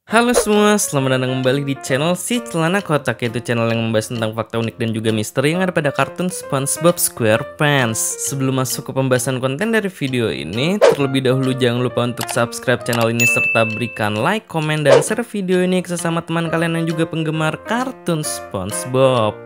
Halo semua, selamat datang kembali di channel Si Celana Kotak, yaitu channel yang membahas tentang fakta unik dan juga misteri yang ada pada kartun SpongeBob SquarePants. Sebelum masuk ke pembahasan konten dari video ini, terlebih dahulu jangan lupa untuk subscribe channel ini serta berikan like, komen, dan share video ini ke sesama teman kalian yang juga penggemar kartun SpongeBob.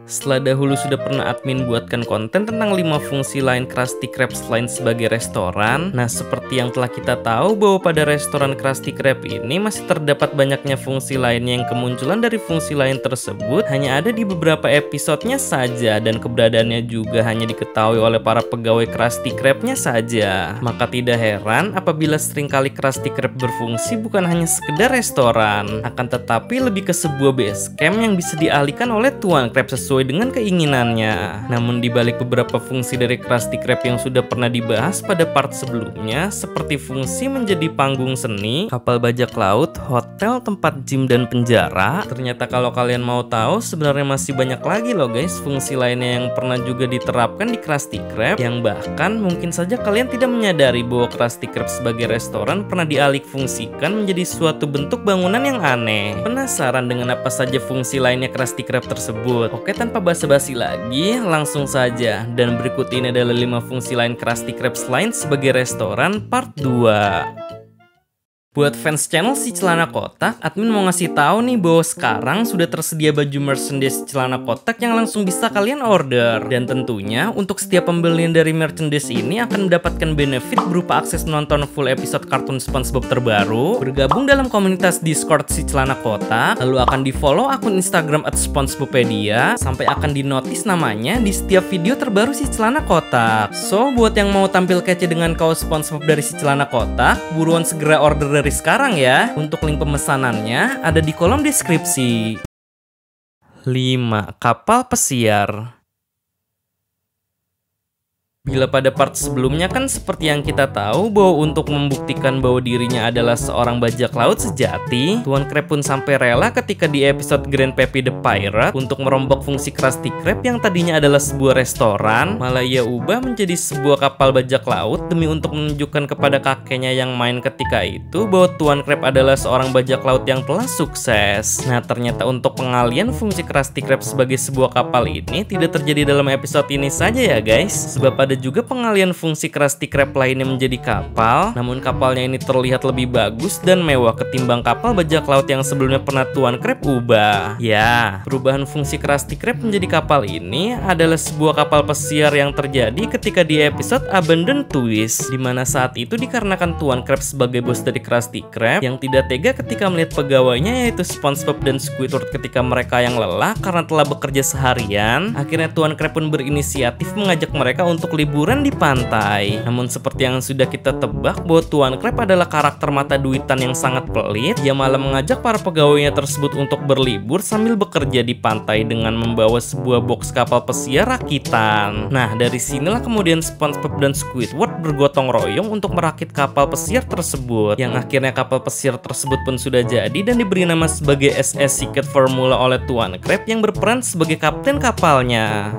Setelah dahulu sudah pernah admin buatkan konten tentang 5 fungsi lain Krusty Krab selain sebagai restoran. Nah, seperti yang telah kita tahu bahwa pada restoran Krusty Krab ini masih terdapat banyaknya fungsi lainnya yang kemunculan dari fungsi lain tersebut hanya ada di beberapa episodenya saja, dan keberadaannya juga hanya diketahui oleh para pegawai Krusty Krab-nya saja. Maka tidak heran apabila seringkali Krusty Krab berfungsi bukan hanya sekedar restoran, akan tetapi lebih ke sebuah base camp yang bisa dialihkan oleh Tuan Krab sesuai dengan keinginannya. Namun dibalik beberapa fungsi dari Krusty Krab yang sudah pernah dibahas pada part sebelumnya, seperti fungsi menjadi panggung seni, kapal bajak laut, hotel, tempat gym, dan penjara, ternyata kalau kalian mau tahu sebenarnya masih banyak lagi loh guys fungsi lainnya yang pernah juga diterapkan di Krusty Krab, yang bahkan mungkin saja kalian tidak menyadari bahwa Krusty Krab sebagai restoran pernah dialihfungsikan menjadi suatu bentuk bangunan yang aneh. Penasaran dengan apa saja fungsi lainnya Krusty Krab tersebut? Oke, tanpa basa-basi lagi, langsung saja. Dan berikut ini adalah 5 fungsi lain Krusty Krab selain sebagai restoran part 2. Buat fans channel Si Celana Kotak, admin mau ngasih tahu nih bahwa sekarang sudah tersedia baju merchandise Celana Kotak yang langsung bisa kalian order. Dan tentunya untuk setiap pembelian dari merchandise ini akan mendapatkan benefit berupa akses menonton full episode kartun SpongeBob terbaru, bergabung dalam komunitas Discord Si Celana Kotak, lalu akan di follow akun Instagram @SpongeBopedia, sampai akan dinotis namanya di setiap video terbaru Si Celana Kotak. So, buat yang mau tampil kece dengan kaos SpongeBob dari Si Celana Kotak, buruan segera order dari sekarang ya. Untuk link pemesanannya ada di kolom deskripsi. 5. Kapal pesiar. Bila pada part sebelumnya kan seperti yang kita tahu bahwa untuk membuktikan bahwa dirinya adalah seorang bajak laut sejati, Tuan Krab pun sampai rela ketika di episode Grand Pappy the Pirate untuk merombak fungsi Krusty Krab yang tadinya adalah sebuah restoran, malah ia ubah menjadi sebuah kapal bajak laut demi untuk menunjukkan kepada kakeknya yang main ketika itu bahwa Tuan Krab adalah seorang bajak laut yang telah sukses. Nah, ternyata untuk pengalian fungsi Krusty Krab sebagai sebuah kapal ini tidak terjadi dalam episode ini saja ya guys, sebab pada juga pengalian fungsi Krusty Krab lainnya menjadi kapal, namun kapalnya ini terlihat lebih bagus dan mewah ketimbang kapal bajak laut yang sebelumnya pernah Tuan Krab ubah. Ya, perubahan fungsi Krusty Krab menjadi kapal ini adalah sebuah kapal pesiar yang terjadi ketika di episode Abandon Twist, dimana saat itu dikarenakan Tuan Krab sebagai bos dari Krusty Krab yang tidak tega ketika melihat pegawainya yaitu SpongeBob dan Squidward ketika mereka yang lelah karena telah bekerja seharian, akhirnya Tuan Krab pun berinisiatif mengajak mereka untuk liburan di pantai. Namun seperti yang sudah kita tebak bahwa Tuan Krab adalah karakter mata duitan yang sangat pelit, dia malah mengajak para pegawainya tersebut untuk berlibur sambil bekerja di pantai dengan membawa sebuah box kapal pesiar rakitan. Nah, dari sinilah kemudian SpongeBob dan Squidward bergotong royong untuk merakit kapal pesiar tersebut, yang akhirnya kapal pesiar tersebut pun sudah jadi dan diberi nama sebagai SS Secret Formula oleh Tuan Krab yang berperan sebagai kapten kapalnya.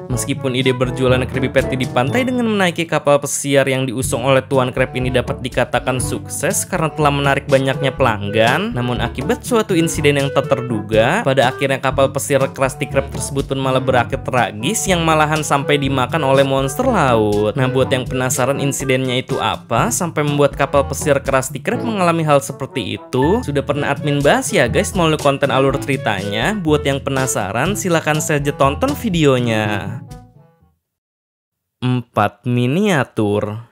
Meskipun ide berjualan Krabby Patty di pantai dengan menaiki kapal pesiar yang diusung oleh Tuan Krab ini dapat dikatakan sukses karena telah menarik banyaknya pelanggan, namun akibat suatu insiden yang tak terduga, pada akhirnya kapal pesiar Krusty Krab tersebut pun malah berakhir tragis yang malahan sampai dimakan oleh monster laut. Nah, buat yang penasaran insidennya itu apa sampai membuat kapal pesiar Krusty Krab mengalami hal seperti itu, sudah pernah admin bahas ya guys melalui konten alur ceritanya. Buat yang penasaran silahkan saja tonton videonya. 4. Miniatur.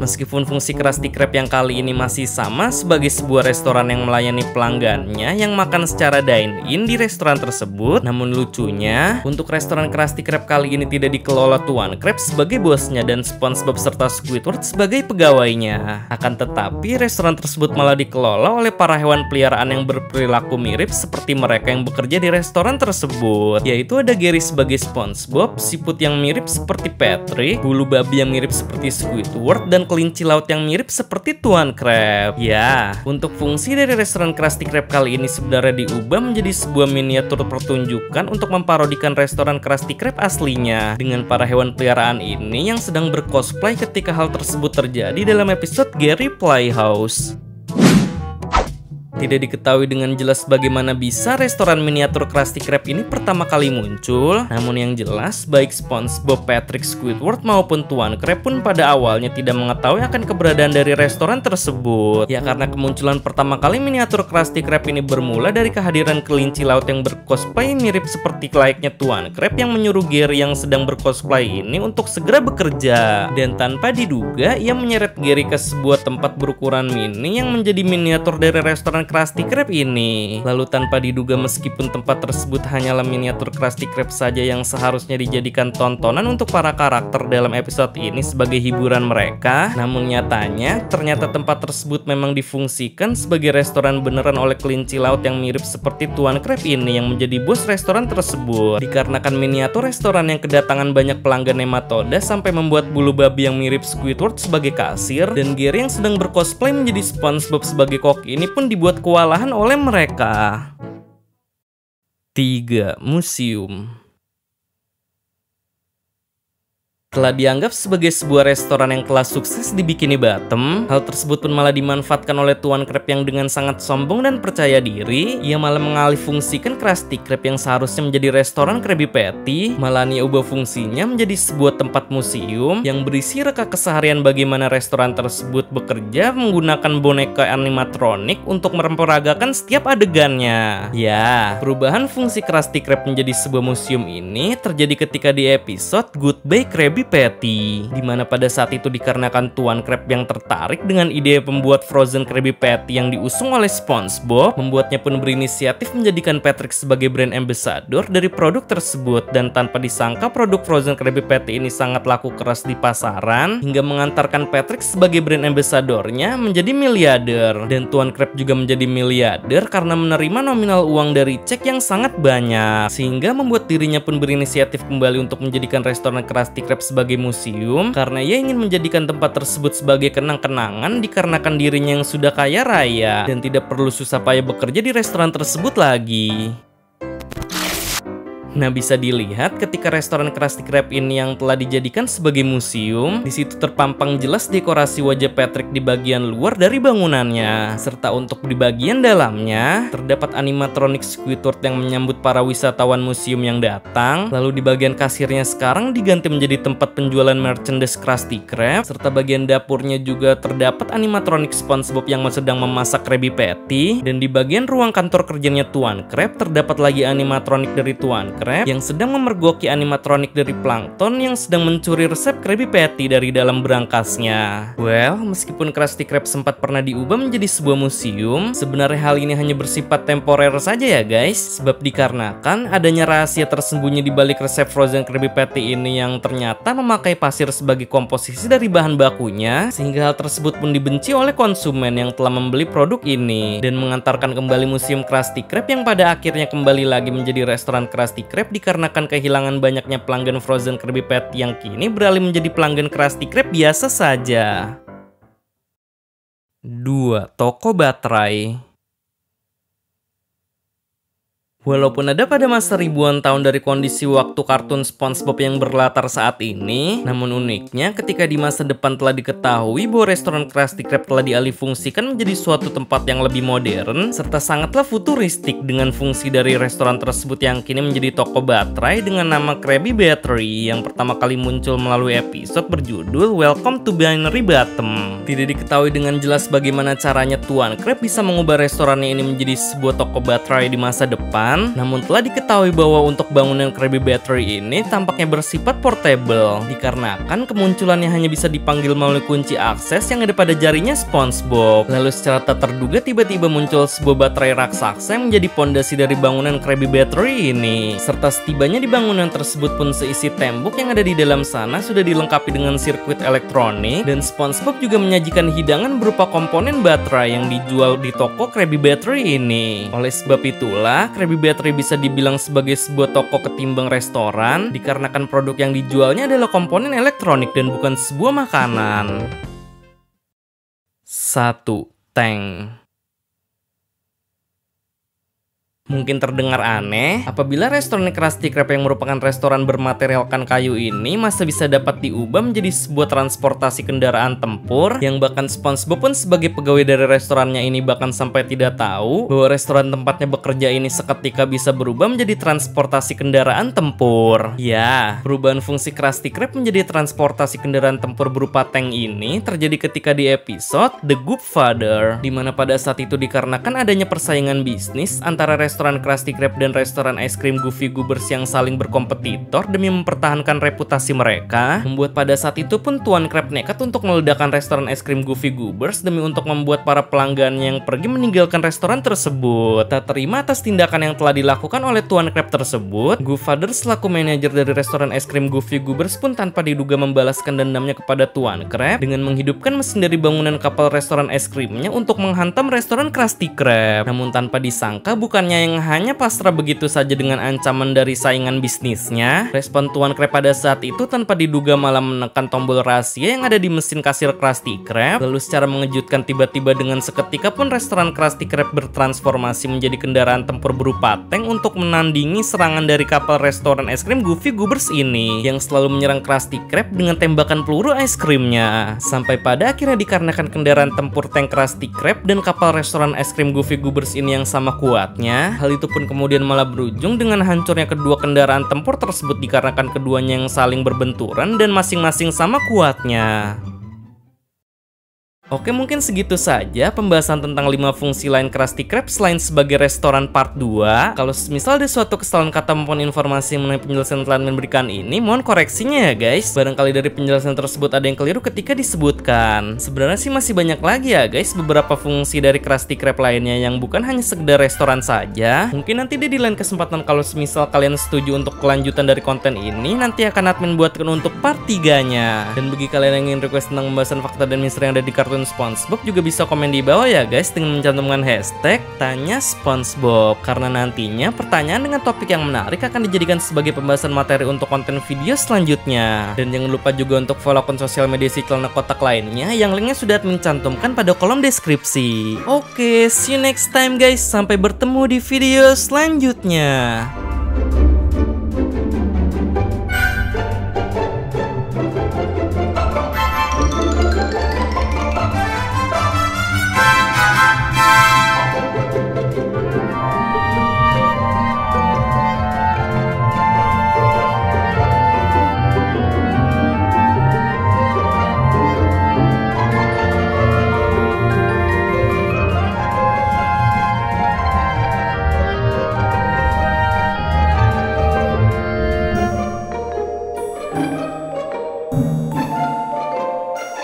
Meskipun fungsi Krusty Krab yang kali ini masih sama sebagai sebuah restoran yang melayani pelanggannya yang makan secara dine-in di restoran tersebut, namun lucunya, untuk restoran Krusty Krab kali ini tidak dikelola Tuan Krab sebagai bosnya dan SpongeBob serta Squidward sebagai pegawainya. Akan tetapi, restoran tersebut malah dikelola oleh para hewan peliharaan yang berperilaku mirip seperti mereka yang bekerja di restoran tersebut, yaitu ada Gary sebagai SpongeBob, siput yang mirip seperti Patrick, bulu babi yang mirip seperti Squidward, dan kelinci laut yang mirip seperti Tuan Crab. Ya, untuk fungsi dari restoran Krusty Krab kali ini sebenarnya diubah menjadi sebuah miniatur pertunjukan untuk memparodikan restoran Krusty Krab aslinya, dengan para hewan peliharaan ini yang sedang bercosplay ketika hal tersebut terjadi dalam episode Gary Playhouse. Tidak diketahui dengan jelas bagaimana bisa restoran miniatur Krusty Krab ini pertama kali muncul. Namun yang jelas, baik SpongeBob, Patrick, Squidward maupun Tuan Crab pun pada awalnya tidak mengetahui akan keberadaan dari restoran tersebut. Ya karena kemunculan pertama kali miniatur Krusty Krab ini bermula dari kehadiran kelinci laut yang bercosplay mirip seperti layaknya Tuan Crab yang menyuruh Gary yang sedang bercosplay ini untuk segera bekerja. Dan tanpa diduga, ia menyeret Gary ke sebuah tempat berukuran mini yang menjadi miniatur dari restoran Krusty Krab ini. Lalu tanpa diduga, meskipun tempat tersebut hanyalah miniatur Krusty Krab saja yang seharusnya dijadikan tontonan untuk para karakter dalam episode ini sebagai hiburan mereka, namun nyatanya ternyata tempat tersebut memang difungsikan sebagai restoran beneran oleh kelinci laut yang mirip seperti Tuan Crab ini yang menjadi bos restoran tersebut. Dikarenakan miniatur restoran yang kedatangan banyak pelanggan nematoda sampai membuat bulu babi yang mirip Squidward sebagai kasir, dan Gary yang sedang bercosplay menjadi SpongeBob sebagai kok ini pun dibuat kewalahan oleh mereka. 3. Museum. Telah dianggap sebagai sebuah restoran yang kelas sukses di Bikini Bottom, hal tersebut pun malah dimanfaatkan oleh Tuan Crab yang dengan sangat sombong dan percaya diri. Ia malah mengalihfungsikan Krusty Krab yang seharusnya menjadi restoran Krabby Patty, malah ia ubah fungsinya menjadi sebuah tempat museum yang berisi reka keseharian bagaimana restoran tersebut bekerja menggunakan boneka animatronik untuk memperagakan setiap adegannya. Ya, perubahan fungsi Krusty Krab menjadi sebuah museum ini terjadi ketika di episode Goodbye Krabby Patty, dimana pada saat itu dikarenakan Tuan Crab yang tertarik dengan ide pembuat Frozen Krabby Patty yang diusung oleh SpongeBob, membuatnya pun berinisiatif menjadikan Patrick sebagai brand ambassador dari produk tersebut. Dan tanpa disangka produk Frozen Krabby Patty ini sangat laku keras di pasaran, hingga mengantarkan Patrick sebagai brand ambassadornya menjadi miliarder. Dan Tuan Crab juga menjadi miliarder karena menerima nominal uang dari cek yang sangat banyak, sehingga membuat dirinya pun berinisiatif kembali untuk menjadikan restoran Krusty Krab sebagai museum, karena ia ingin menjadikan tempat tersebut sebagai kenang-kenangan dikarenakan dirinya yang sudah kaya raya dan tidak perlu susah payah bekerja di restoran tersebut lagi. Nah, bisa dilihat ketika restoran Krusty Krab ini yang telah dijadikan sebagai museum, di situ terpampang jelas dekorasi wajah Patrick di bagian luar dari bangunannya, serta untuk di bagian dalamnya terdapat animatronik Squidward yang menyambut para wisatawan museum yang datang. Lalu di bagian kasirnya sekarang diganti menjadi tempat penjualan merchandise Krusty Krab, serta bagian dapurnya juga terdapat animatronik SpongeBob yang sedang memasak Krabby Patty, dan di bagian ruang kantor kerjanya Tuan Crab terdapat lagi animatronik dari Tuan Crab yang sedang memergoki animatronik dari Plankton yang sedang mencuri resep Krabby Patty dari dalam berangkasnya. Well, meskipun Krusty Krab sempat pernah diubah menjadi sebuah museum, sebenarnya hal ini hanya bersifat temporer saja ya guys, sebab dikarenakan adanya rahasia tersembunyi di balik resep Frozen Krabby Patty ini yang ternyata memakai pasir sebagai komposisi dari bahan bakunya, sehingga hal tersebut pun dibenci oleh konsumen yang telah membeli produk ini, dan mengantarkan kembali museum Krusty Krab yang pada akhirnya kembali lagi menjadi restoran Krusty Krab dikarenakan kehilangan banyaknya pelanggan Frozen Krabby Patty yang kini beralih menjadi pelanggan Krusty Krab biasa saja. 2. Toko baterai. Walaupun ada pada masa ribuan tahun dari kondisi waktu kartun SpongeBob yang berlatar saat ini, namun uniknya ketika di masa depan telah diketahui bahwa restoran Krusty Krab telah dialihfungsikan menjadi suatu tempat yang lebih modern serta sangatlah futuristik, dengan fungsi dari restoran tersebut yang kini menjadi toko baterai dengan nama Krabby Battery yang pertama kali muncul melalui episode berjudul Welcome to Binary Bottom. Tidak diketahui dengan jelas bagaimana caranya Tuan Crab bisa mengubah restorannya ini menjadi sebuah toko baterai di masa depan. Namun telah diketahui bahwa untuk bangunan Krabby Battery ini tampaknya bersifat portable, dikarenakan kemunculannya hanya bisa dipanggil melalui kunci akses yang ada pada jarinya SpongeBob. Lalu secara tak terduga tiba-tiba muncul sebuah baterai raksasa yang menjadi pondasi dari bangunan Krabby Battery ini. Serta setibanya di bangunan tersebut pun seisi tembok yang ada di dalam sana sudah dilengkapi dengan sirkuit elektronik, dan SpongeBob juga menyajikan hidangan berupa komponen baterai yang dijual di toko Krabby Battery ini. Oleh sebab itulah Krabby Battery bisa dibilang sebagai sebuah toko ketimbang restoran, dikarenakan produk yang dijualnya adalah komponen elektronik dan bukan sebuah makanan. 1. Tank. Mungkin terdengar aneh, apabila restoran Krusty Krab yang merupakan restoran bermaterialkan kayu ini masih bisa dapat diubah menjadi sebuah transportasi kendaraan tempur, yang bahkan SpongeBob pun sebagai pegawai dari restorannya ini bahkan sampai tidak tahu bahwa restoran tempatnya bekerja ini seketika bisa berubah menjadi transportasi kendaraan tempur. Ya, perubahan fungsi Krusty Krab menjadi transportasi kendaraan tempur berupa tank ini terjadi ketika di episode The Good Father, dimana pada saat itu dikarenakan adanya persaingan bisnis antara restoran Krusty Krab dan restoran es krim Goofy Goobers yang saling berkompetitor demi mempertahankan reputasi mereka, membuat pada saat itu pun Tuan Krab nekat untuk meledakkan restoran es krim Goofy Goobers demi untuk membuat para pelanggannya yang pergi meninggalkan restoran tersebut. Tak terima atas tindakan yang telah dilakukan oleh Tuan Krab tersebut, Gooffather selaku manajer dari restoran es krim Goofy Goobers pun tanpa diduga membalaskan dendamnya kepada Tuan Krab dengan menghidupkan mesin dari bangunan kapal restoran es krimnya untuk menghantam restoran Krusty Krab. Namun tanpa disangka, bukannya yang hanya pasrah begitu saja dengan ancaman dari saingan bisnisnya, respon Tuan Krab pada saat itu tanpa diduga malah menekan tombol rahasia yang ada di mesin kasir Krusty Krab. Lalu secara mengejutkan tiba-tiba dengan seketika pun restoran Krusty Krab bertransformasi menjadi kendaraan tempur berupa tank untuk menandingi serangan dari kapal restoran es krim Goofy Goobers ini yang selalu menyerang Krusty Krab dengan tembakan peluru es krimnya. Sampai pada akhirnya dikarenakan kendaraan tempur tank Krusty Krab dan kapal restoran es krim Goofy Goobers ini yang sama kuatnya, hal itu pun kemudian malah berujung dengan hancurnya kedua kendaraan tempur tersebut dikarenakan keduanya yang saling berbenturan dan masing-masing sama kuatnya. Oke, mungkin segitu saja pembahasan tentang 5 fungsi lain Krusty Krab selain sebagai restoran part 2. Kalau misal ada suatu kesalahan kata maupun informasi mengenai penjelasan yang telah memberikan ini, mohon koreksinya ya guys. Barangkali dari penjelasan tersebut ada yang keliru ketika disebutkan. Sebenarnya sih masih banyak lagi ya guys beberapa fungsi dari Krusty Krab lainnya yang bukan hanya sekedar restoran saja. Mungkin nanti di lain kesempatan kalau misal kalian setuju untuk kelanjutan dari konten ini, nanti akan admin buatkan untuk part 3-nya. Dan bagi kalian yang ingin request tentang pembahasan fakta dan misteri yang ada di kartun SpongeBob juga bisa komen di bawah ya guys dengan mencantumkan hashtag Tanya SpongeBob, karena nantinya pertanyaan dengan topik yang menarik akan dijadikan sebagai pembahasan materi untuk konten video selanjutnya. Dan jangan lupa juga untuk follow akun sosial media si celana kotak lainnya yang linknya sudah admin cantumkan pada kolom deskripsi. Oke, see you next time guys, sampai bertemu di video selanjutnya.